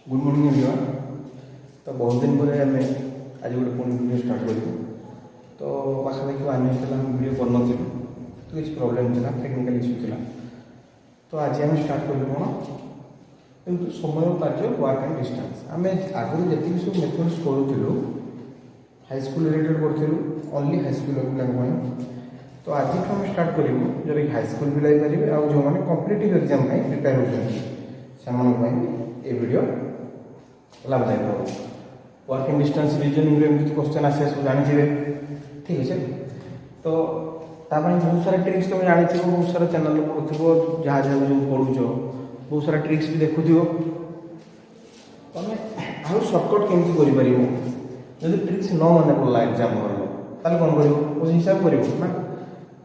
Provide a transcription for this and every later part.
Good morning everyone. तो बहुत दिन पर आम आज गोटे पुणी वीडियो स्टार्ट करूँ। तो पाखापाखि वन वीक है वीडियो कर तो किसी प्रोब्लेम था, टेक्निकल इश्यू था। तो आज आम स्टार्ट करूँ कौन किंतु समय कार्य वर्क एंड डिस्टेंस आम आगुरी जी सब मेथड्स करूँ हाईस्कल रिलेटेड करूँ ओनली हाईस्कल पिला। तो आज आम स्टार्ट करूँ जो हाईस्कल पिला पारे आ जो मैंने कॉम्पिटिटिव एग्जाम प्रिपेयर होती ये वीडियो लाभदायक हो। वर्क एंड डिस्टेंस रीजनिंग एमती क्वेश्चन आसे सब जानी ठीक है। तो बहुत सारा ट्रिक्स तुम जानी बहुत सारा चैनल पढ़ुव जहाँ जहाँ जो पढ़ुच बहुत सारा ट्रिक्स भी देखु तुम आउ सर्टकट केमती कर ट्रिक्स न मन पड़ा एग्जाम हल ताल कौन कर उस हिसाब कर ना।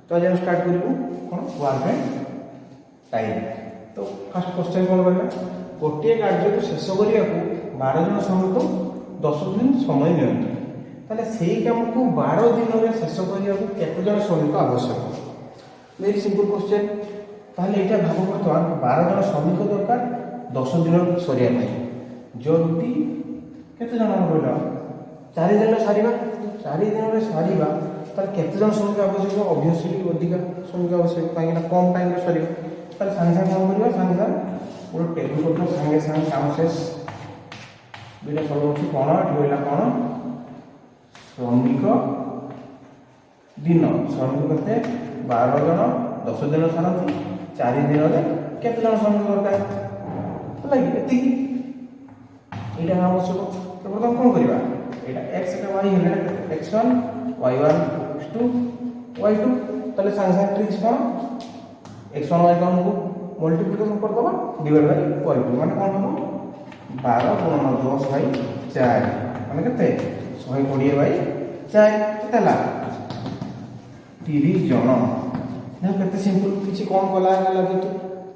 तो आज स्टार्ट करूँ कौन वर्क एंड टाइम। तो फास्ट क्वेश्चन कौन कहला गोटे कार्य को शेष करने को 12 जन श्रमिक 10 दिन समय नियंत्र से कम को 12 दिन में शेष करने को केते जन श्रमिक आवश्यक। Very simple question. ताहले एटा भाव बर्तमान 12 जन श्रमिक दरकार 10 दिन सरिया जदि केते जन कहला 4 दिन सारिबा 4 दिन में सारिबा तार केते जन श्रमिक आवश्यक ऑब्वियसली अधिका श्रमिक आवश्यक कहीं कम टाइम में सरिबा तार संगे संगे कौन करबा संगे संगे गोटे टेबुल कर संगे संगे काम शेष दुईटा सल्व अच्छी कौन ये कौन श्रमिक दिन श्रमिक के 12 जन 10 दिन सारती 4 दिन में केते जन श्रमिक दरकार लगे ये आवश्यक। तो बर्तमान कौन करवा यहाँ एक्स वाई है x1 y1 x2 y2 ताले संगे संगे ट्रिक्स कौन x1 y1 को मल्टीप्लिकेशन कर दबा डिवाइड बाय y2 माने कौन हम 12 गुणन 10 बाई 4 माने केते 120 बाई 4 केते ला 30 जन ना केते सिंपल किछि कौन कला लगे तो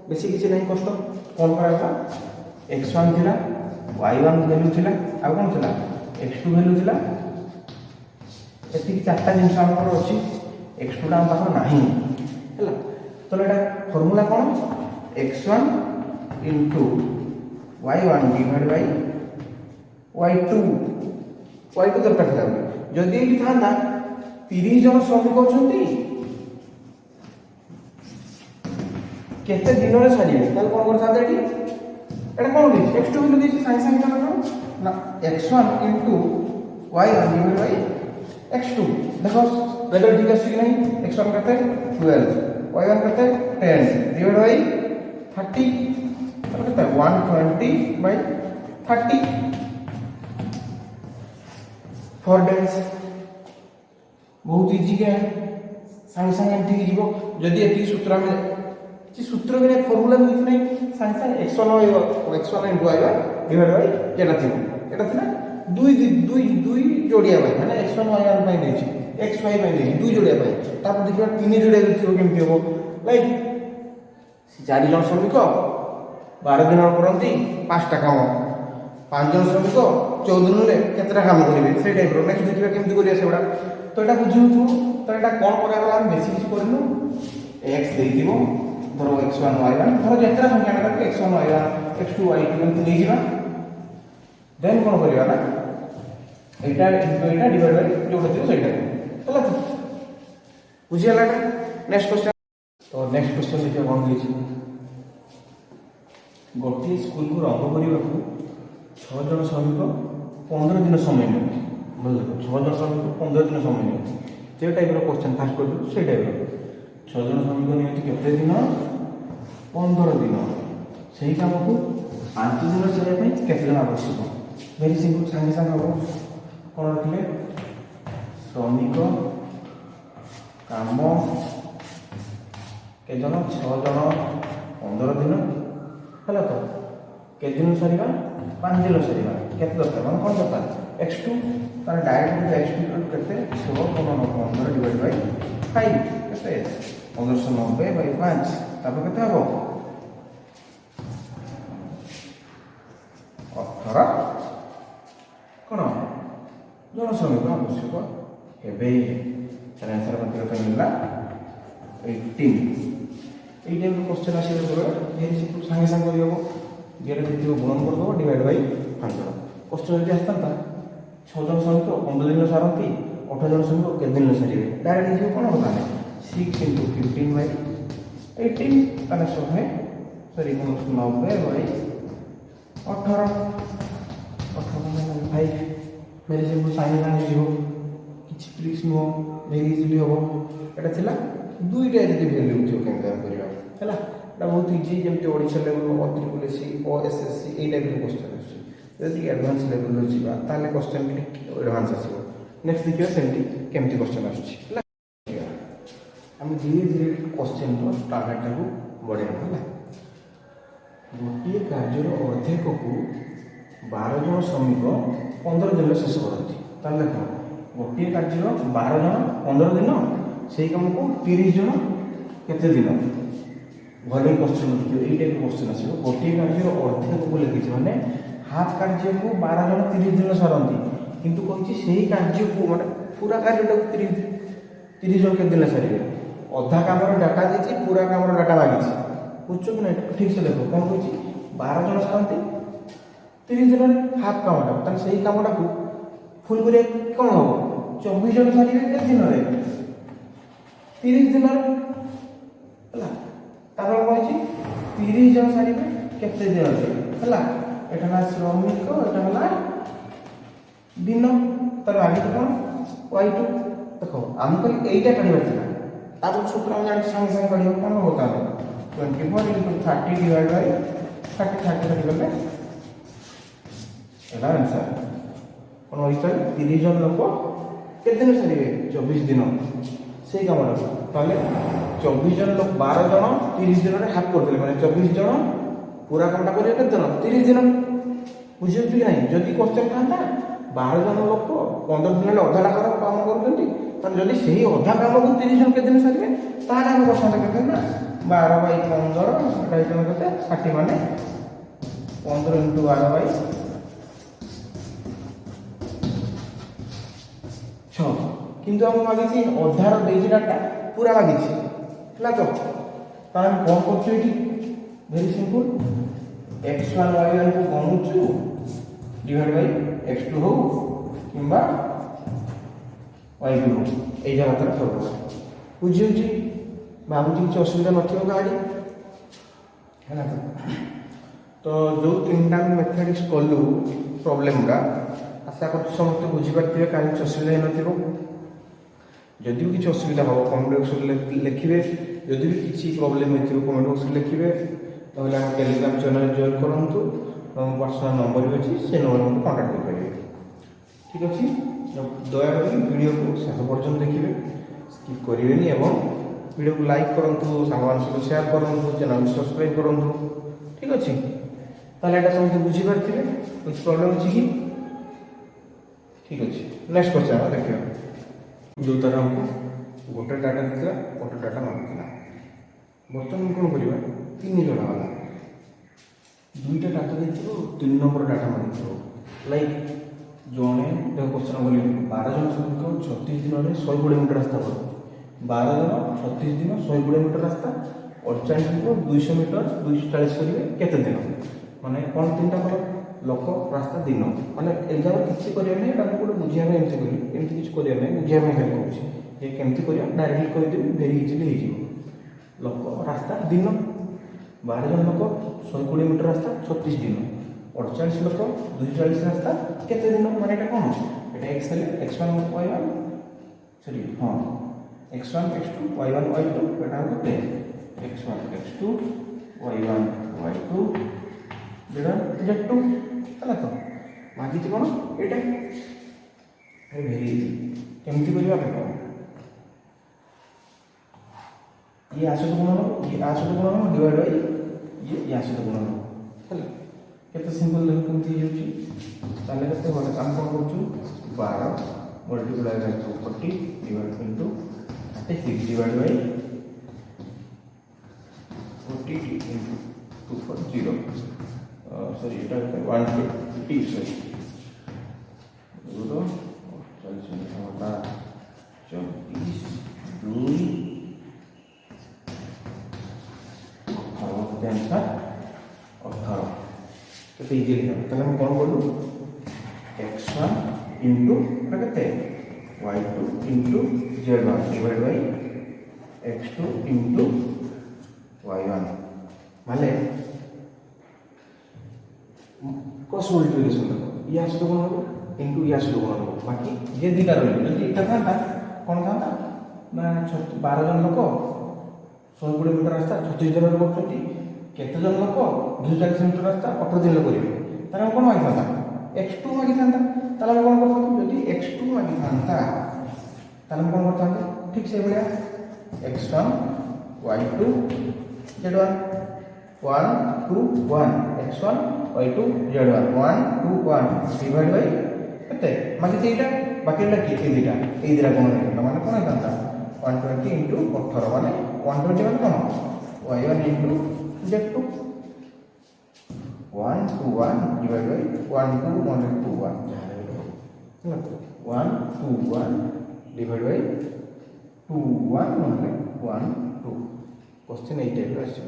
बेसी किछि नहीं कष्ट कौन करा x1 थिला y1 वैल्यू थिला आ कौन थिला x2 वैल्यू थिला एति चारटा जिंस हमर अछि x2 टा हम पाखर नाही हैला। तो एटा फार्मूला कौन x1 into y1 divided by y2 दरकार था जदि ये था 30 जन श्रमिक अच्छा केते दिन में सारे ताल कौन कर एटा कौन दी x2 value the sign sign ना x1 into y1 divided by x2 देखो रिजल्ट ठीक है नहीं x1 करते 12 y1 करते 10 डिवाइड बाय 30 करते 120 by 30 4 days बहुत इजी के संग संग एमती जीवो जदी एती सूत्र में जी सूत्र में फार्मूला भी नहीं संग संग x1 into y1 divide by एटा थिला दुई जोड़िया भाई माने x1 y1 पाई देछि x y पाई देछि दुई जोड़िया पाई तापर देखिबा तीन जोड़िया देखिबो केमती हो लाइक 4 जन श्रमिक 12 दिन करती 5टा काम 5 जन श्रमिक 14 दिन में केतटा काम करेंगे से टाइप रो नेक्स्ट देखिबा केमती करिया सेबडा। तो एटा बुझियो तो एटा कोन करा गला हम बेसी किछ करनु x देइतिबो धरो x1 y1 धरो जेतरा संख्या ना x1 y1 x2 y2 एमती ले जिबा देन कोन करिया ना एटा इनटू एटा डिवाइड बाय जोटा थियो सेटा होला तो बुझियाला नेक्स्ट क्वेश्चन। तो नेक्स्ट क्वेश्चन देखिए कौन देछि गोटे स्कूल को रंग करने को 6 जन श्रमिक 15 दिन समय नहीं बोल 6 जन श्रमिक 15 दिन समय नहीं जे टाइप रो क्वेश्चन फास्ट कर दो से टाइप 6 जन श्रमिक नियति केते दिन 15 दिन सही काम को 5 दिन चले पे केते जन आवश्यक वेरी सिंपल संगे संग हम कौन रखिले श्रमिक काम के जन 6 जन 15 दिन है तो के दिन सर 5 दिन सर के दरकार मैं कौन दरकार x2 तार डायरेक्ट x2 करते 16 15 डिवाइड बाय 5 केते 1590 बाय 5 तापर केते हो 18 कौन जन श्रमिक आवश्यक हेबे चल आंसर मत मिलला 18 क्वेश्चन आसे भेरी सिंपल संगे संग करियो जेड जो गुणन करदेव डिवाइड बाई 100 क्वेश्चन जब आसता 6 जन श्रमिक 15 दिन सारती 8 जन श्रमिक के दिन सारे डायरेक्ट ये कौन होता है 6 × 15 बाई 18 ताले 100 सॉरी 90 बाई 18 5 मेरे सिंपल साइन आने जीव किछि ट्रिक्स नो वेरी इजीली हो एटा थिला दुईटा जति वैल्यू थियो केमते हम करिवा हैला एटा बहुत इजी जेमते ओडिसा लेवल अत्रिपुलेसी ओएसएससी ए टाइप के क्वेश्चन आछि यदि एडवांस लेवल लो जीवा ताले क्वेश्चन एडवांस आसीबो नेक्स्ट देखियो सेमती केमती क्वेश्चन आछि हैला हम धीरे धीरे क्वेश्चन तो टारगेट को बढ़े हैला गोटे कार्यर अर्धेक को 12 जन श्रमिक 15 दिन शेष करती ताले देखो गोटे कार्यर 12 जन 15 दिन से कम को 30 जन केते दिन भले क्वेश्चन देखियो एई टाइप क्वेश्चन आसीबो गोटे कार्यर अर्धेक को लिखि माने हाफ कार्य को 12 जन 30 दिन सरंती किंतु कहछि सेही कार्य को माने पूरा कार्य को 30 जन केते दिन सारिबे अधा कामर डाटा देछि पूरा कामर डाटा मागिछि बुझছো कि नहीं ठीक से देखो कौन कहछि 12 जन सरंती 30 दिन हाफ कामटा तान सेही कामटा को फुल करे कौन हो 24 जन सारिबे के दिन रे 30 दिन हला तापर कहछि 30 जन सारिबे केते दिन रे हला एटा ना श्रमिक एटा हला दिन तार आगे तो कौन y2 देखो हमको एटा काढिबा थिला तापर सूत्र हम जानि संग संग काढिबा कौन होता है 24 × 30 डिवाइड बाय 30 30 करले एला आंसर कोन होइता 30 जन लोक केते दिन सरीबे 24 दिन से कामरा ताले 24 जन लोक 12 जन 30 दिन रे हाफ कर देले माने 24 जन पूरा कामटा करे केते दिन 30 दिन बुझियो कि नहीं जदी क्वेश्चन थांता 12 जन लोक 15 दिन रे अधा लाख काम करथंती ताले जदी सेही अधा काम को 30 जन केते दिन सरीबे ताले हम क्वेश्चन केते ना 12 बाई 15 एटा इतना केते 60 माने 15 × 12 बाई 6 किंतु हम मागिछि अधार देछि डाटा पूरा मागिछि हला तो तार हम कोन करछु एठी वेरी सिंपल x1 y1 को गणुछु डिवाइड बाय x2 हो किंबा y2 हो एई जगह तर करबो बुझियो छी बाबूजी किसी असुविधा नथियो गाड़ी है तो जो तीनटा मैथमेटिक्स कलु प्रॉब्लम का आशा कर समस्त बुझीपारे कहीं किसी असुविधा नथिबो जदि भी किसी असुविधा हम कमेंट बॉक्स लिखिए जदि भी किसी प्रॉब्लम हो कमेंट बॉक्स लिखिए तो टेलीग्राम चैनल जॉइन करूँ पर्सनल नंबर भी अच्छी से नंबर में कांटेक्ट करेंगे ठीक अच्छे दयाकोरी वीडियो को शेष पर्यटन देखिए स्किप करेंगे एवं वीडियो को लाइक करूँ सांग सहित शेयर करूँ चैनल को सब्सक्राइब करूँ ठीक अच्छे ताले समझते बुझीपारे कुछ प्रॉब्लम अच्छी कि ठीक अच्छे नेक्स्ट क्वेश्चन देखिए जो तरह हमको गोटे डाटा देता गोटे डाटा मांगता बर्तमान कौन करवा 3 जन वाला दुईटा डाटा देखो 3 नंबर डाटा मांगो लाइक जड़े देख क्वेश्चन बोली 12 जन श्रमिक 36 दिन में 100 किलोमीटर रास्ता कर 12 जन 36 दिन 100 किलोमीटर रास्ता 48 को 200 मीटर 240 करेंगे केते दिन माने कौन 3टा कल लोक रास्ता दिन माने एग्जाम किसी करें गोटे बुझे एमती करी एमती किसी करें बुझे हेल्प करुँचे ये केमती कर डायरेक्टली करदेवी भेरी इजिली हो लोक रास्ता दिन 12 जन लोक 100 किलोमीटर रास्ता 36 दिन 48 लोक 240 रास्ता केते दिन माने एटा कोन एटा x हेले x1 y1 सॉरी हां x1 x2 y1 y2 एटा हो 10 x1 x2 y1 y2 divide z2 हला तो मागी छी कोन एटा है भेरी इजी केमती करिवा देखो ये आसुत गुणन ये आसुत गुणन डिवाइड बाय ये आसुत गुणन हला केते सिंपल देखो केमती होची ताले केते होले काम कोन करछु 12 multiply by 240 divide into 36 divide by 40 into 240 sorry এটা 150 सॉरी দুটো 40 আমরা 24 2 18 18 इजिली हम ताले हम कौन बोलू x1 इंटू केते y2 into z1 divide by x2 into y1 माने क्रॉस मल्टीप्लिकेशन देखो या से कोन हो इंटू या से कोन हो बाकी जे दिटा रहले जदि एटा था कोन था ना 12 जन लोक 100 किलोमीटर रास्ता 36 जन लोक करछंती केते जन लोक 240 मीटर रास्ता 18 दिन लोक करिवे तारा कोन मागि था x2 मागि था ताला कोन करथां जदि x2 मागि था ताला कोन करथां ठीक से बढिया x1 y2 z1 1 2 1 x1 y2 z1 1 2 1 divide by केते मागि एटा बाकी एटा के दिटा ए दिरा कोन है माने कोन है 120 into 18 माने 120 माने कोन y1 into z2 1 2 1 divided by 1 2 1 2 1 ହେଲା 1 2 1 divided by 2 1 माने 1 2 क्वेश्चन एई टाइप आसी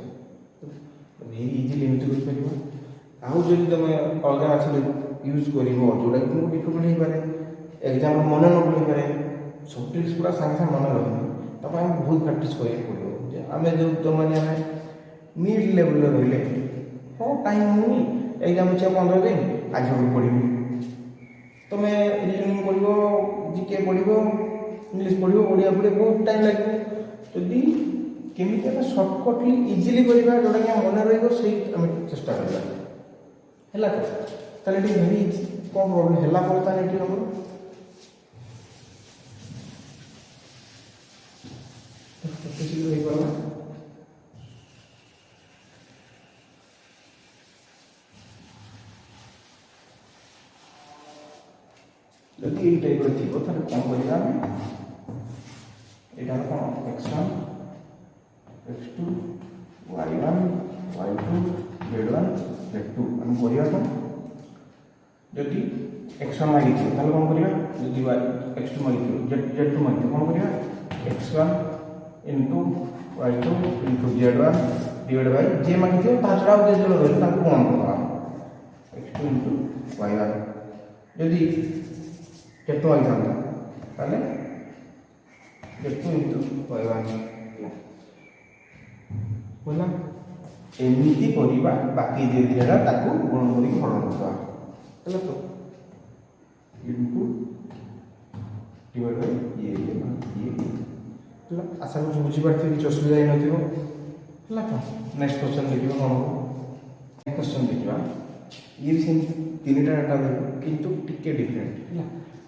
भेरी इजीली एमती कर परिबो आउ जदि तमे अलगा आछले यूज करिवो जोडा को डिफिकल्ट हे पारे एग्जाम मन न पड़ी पारे सब ट्रिक्स पूरा संग संग मन रहनी तब हम बहुत प्रैक्टिस करे पड़ो जे हमें जो तो माने हमें मिड लेवल रहले हो टाइम होनी एग्जाम छै 15 दिन आज हम पढ़िबो तमे रीजनिंग पढ़िबो जीके पढ़िबो इंग्लिश पढ़िबो ओडिया पढ़िबो बहुत टाइम लागबो जदी केमिति हम शॉर्टकटली इजीली करिबा जोडा कि मन रहइबो सही हम चेष्टा करबा हैला ताले टी भेरी कोन प्रॉब्लम हैला पड़ता है टी नंबर किसी को ही करना जदि ये टाइप रो थिबो ताले कोन करिया एटा कोन x1 x2 y1 y2 z1 z2 हम करिया तो जदि x1 मागि थियो ताले कोन करिया जदि x2 मागि थियो z2 मागि थियो कोन करिया x1 into y2 into z1 divided by जे मागि थियो ता छडा जे जो रहले ताको कोन करबा x2 into y1 यदि केतो मागि थांता ताले z2 into y1 बोला एमिति करिबा बाकी जे दिला ताको गुण करी हरण करबा तले तो into divided by ये आशा करूँ बुझी पार्थिव किसी असुविधा ही नथिबो हला तो नेक्स्ट क्वेश्चन देखिबो कोन हो क्वेश्चन देखिबा ये सेम तीनटा डाटा देबो किंतु टिके डिफरेंट हला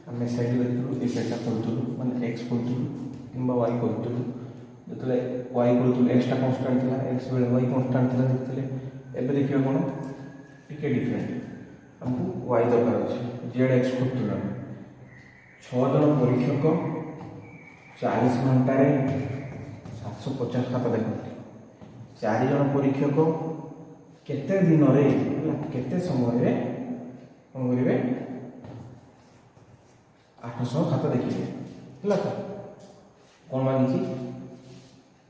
हमें साइड देखिबो ए सेटअप करथुलु माने x करथुलु किंबा y करथुलु जतले y करथुलु x टा कांस्टेंट थिला x बेले y कांस्टेंट थिला देखथले एबे देखिबो कोन टिके डिफरेंट हमको y दरकार अछि z x करथुलु 6 जन परीक्षक 40 घंटा 750 खाता देखते 4 जन परीक्षक केते दिन रे केते समय रे कोन करिवे 800 खाता देखिबे हला तो कोन मागिछि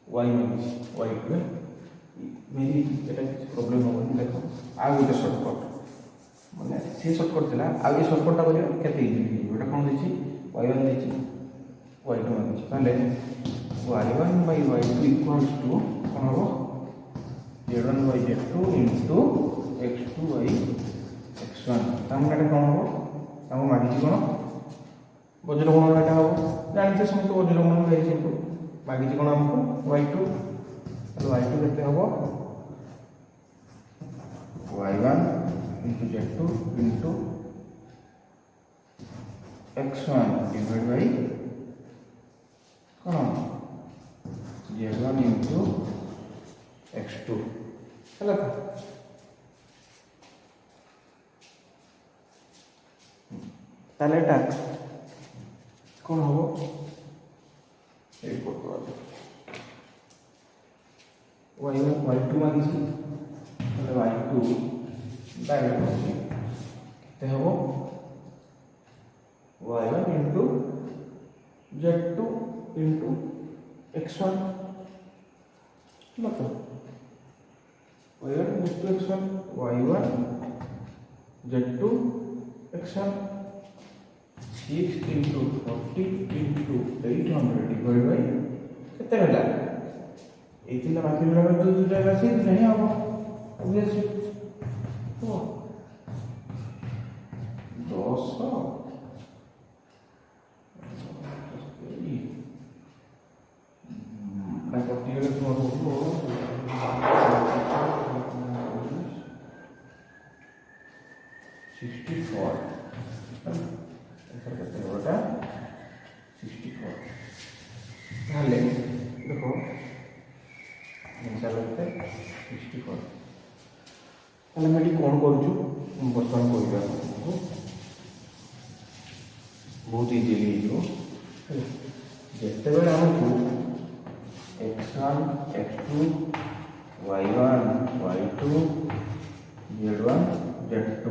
y मागिछि y को मेरी एटा प्रॉब्लम हो देखो आ गोटे शॉर्टकट माने से शॉर्टकट थिला आ ये शॉर्टकट ता करियो केते इजी एटा कोन देछि y1 देछि y2 मागिछि ताले y1 by y2 equals to कोन हो z1 by z2 into x2 by x1 तामनाटा कोन हो तामो मागिछि कोन वज्र गुणनटा हो जानते समस्त वज्र गुणन भेरी सिंपल मागिछि कोन हमको y2 ताले y2 केते हो y1 into z2 into x1 divided by कौन z1 into x2 है ताले टा कौन हो y1 y2 मागिछि ताले y2 डायरेक्ट होछि ते हो y1 into z2 into x1 मतलब y1 into x1 y1 Z2 x1 6 into 40 into 800 divided by କେତେ ରହିଲା? ଏଇ ତିନିଟା ବାକି ରହିଲା ଯୋଉ ଦୁଇଟା ରାଶି ଦୁଇଟା ହିଁ ହବ obviously। ତ 10 ନା କଟିଗଲେ ତୁମର ହବ 64 କେତେ ହବଟା 64। ତାହେଲେ ଦେଖ आंसर लगता है 64। ତାହେଲେ ଆମେ ଏଠି କ'ଣ କରୁଛୁ ବର୍ତ୍ତମାନ କହିବା ଆପଣଙ୍କୁ ବହୁତ ଇଜିଲି ହେଇଯିବ। ଯେତେବେଳେ ଆମକୁ x1 x2 y1 y2 z1 z2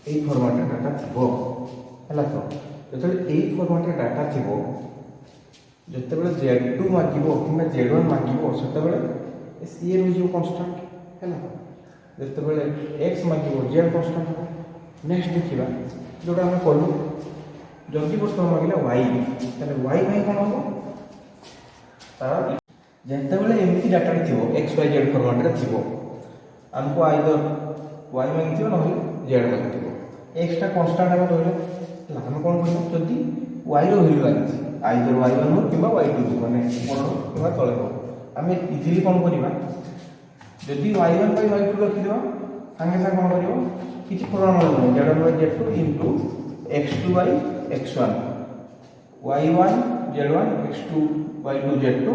এই ଫର୍ମାଟ୍ରେ ଡାଟା ଥିବ ହେଲା। ତ ଯେତେବେଳେ ଏଇ ଫର୍ମାଟ୍ରେ ଡାଟା ଥିବ, ଯେତେବେଳେ Z2 ମାଗିବ କିମ୍ବା Z1 ମାଗିବ ସେତେବେଳେ ସିଏ ରହିଯିବ କନଷ୍ଟାଣ୍ଟ ହେଲା। ଯେତେବେଳେ x ମାଗିବ Z କନଷ୍ଟାଣ୍ଟ ହେବ। ନେକ୍ସଟ ଦେଖିବା ଯେଉଁଟା ଆମେ କଲୁ, ଯଦି ବର୍ତ୍ତମାନ ମାଗିଲା y, ତାହେଲେ y ପାଇଁ କ'ଣ ହେବ? ତାର ଯେତେବେଳେ ଏମିତି ଡାଟାଟି ଥିବ XYZ ଫର୍ମାଟ୍ରେ ଥିବ, ଆମକୁ ଆଇଦର y ମାଗିଥିବ ନହେଲେ Z ମାଗିଥିବ। xଟା କନଷ୍ଟାଣ୍ଟ ଆମେ ରହିଲେ ହେଲା। ଆମେ କ'ଣ କରିବା, ଯଦି y ର ଭ୍ୟାଲୁ ଲାଗିଛି ଆଇଦର y1 ହଉ କିମ୍ବା y2 ମାନେ ଉପର କିମ୍ବା ତଳେ ହଉ, ଆମେ ଇଜିଲି କ'ଣ କରିବା, ଯଦି y1 ବାଇ y2 ରଖିଦେବା ସାଙ୍ଗେ ସାଙ୍ଗେ କ'ଣ କରିବ, କିଛି ଫର୍ମୁଲା ମିଳିବ Z1 Bai Z2 into x2 Bai x1 y1 Z1 x2 y2 Z2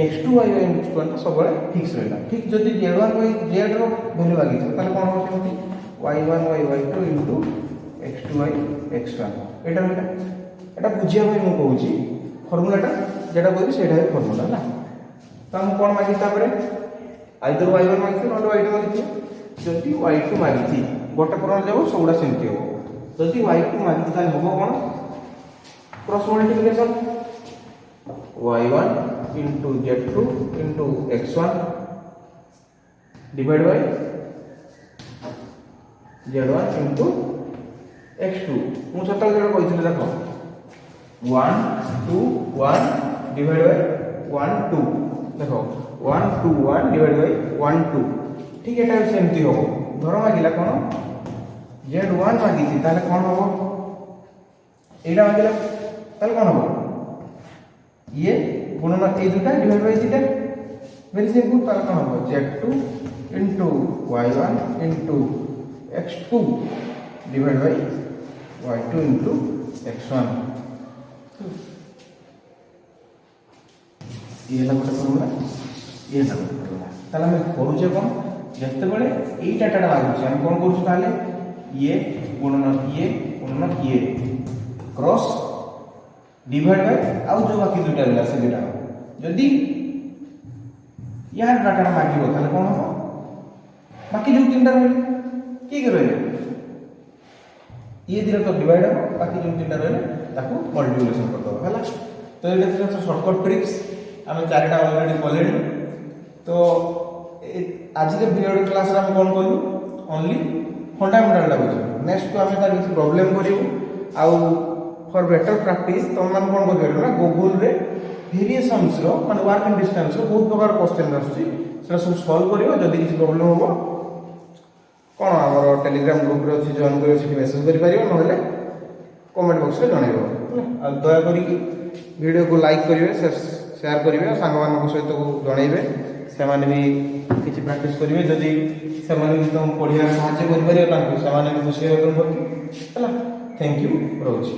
x2 y1 x1 ସବୁବେଳେ ଫିକ୍ସ ରହିଲା। ଠିକ୍ ଯଦି Z1 ବାଇ Z ର ଭ୍ୟାଲୁ ଲାଗିଥିବ ତାହେଲେ କ'ଣ ହେବ, ସେମିତି y1 Bai y2 into x2 Bai x1 ଏଇଟା ରହିଲା। এটা বুঝিয়া ପାଇଁ ମୁଁ କହୁଛି ଫର୍ମୁଲାଟା যেটা କହିବି ସେଇଟା ହିଁ ଫର୍ମୁଲା ହେଲା। ତ ଆମେ କ'ଣ ମାଗିଛି ତାପରେ ଆଇଦର y1 ମାଗିଥିବ ନହେଲେ y2 ମାଗିଥିବ। ଯଦି y2 ମାଗିଛି ଗୋଟେ ଫର୍ମୁଲା যাব ସବୁଗୁଡ଼ା ସେମିତି ହେବ। ଯଦି y2 ମାଗିଛି ତାହେଲେ ହେବ କ'ଣ, cross multiplication y1 into z2 into x1 divide Bai z1 into x2। ମୁଁ ସେତେବେଳେ ଯେଉଁଟା କହିଥିଲି ଦେଖ 1 2 1 डिवाइड बाय 1 2 देखो 1 2 1 डिवाइड बाय 1 2 ठीक है। एटा सेमती हो धर मागिला कोन z1 मागिछि ताले कोन हो, एटा मागिला ताले कोन हो, ये गुणन ए दुटा divide by theta very simple. ताले कोन हो z2 into y1 into x2 divide by y2 into x1। ये गोटे फर्मुला, ये गोटे फर्मुला। ताले आम करुचे कौन, जितेबाला यही डाटा मांगुचे आम कौन कर ये गुणन ये क्रॉस डिवाइड बाय आउ जो बाकी दुटा रहा से दुटा जदि यार डाटा मांगो ताले कौन हम बाकी जो तीन रहा किए रहे ये धीरे तो डिवाइड हम बाकी जो तीन रहा मल्टीप्लिकेशन करदे है। तो ये सर्टकट ट्रिक्स आम चारिटा अलरेडी कले। तो आज के भिडियो क्लास आम कौन कलु ओनली फंडामेंटाल बुझे। नेक्स्ट को आम तार किसी प्रॉब्लम करूँ आउ फॉर बेटर प्रैक्टिस तुम मैंने कौन कर ना गूगल रे वेरिएशंस रो माने वर्क इन डिस्टेंस रो बहुत प्रकार क्वेश्चन आसुची सेटा सब सॉल्व करियो। जदी किसी प्रॉब्लम हो कौन आम टेलीग्राम ग्रुप रे अच्छी जॉइन करियो सेठी मेसेज करि पारियो नहले कमेंट बॉक्स में जनइबो। दया करी वीडियो को लाइक करेंगे शेयर करेंगे सांग मान सहित जनइबे से भी किसी प्रैक्टिस करेंगे। जदि से तुम पढ़ा साहय कर खुशी है। Thank you रोची।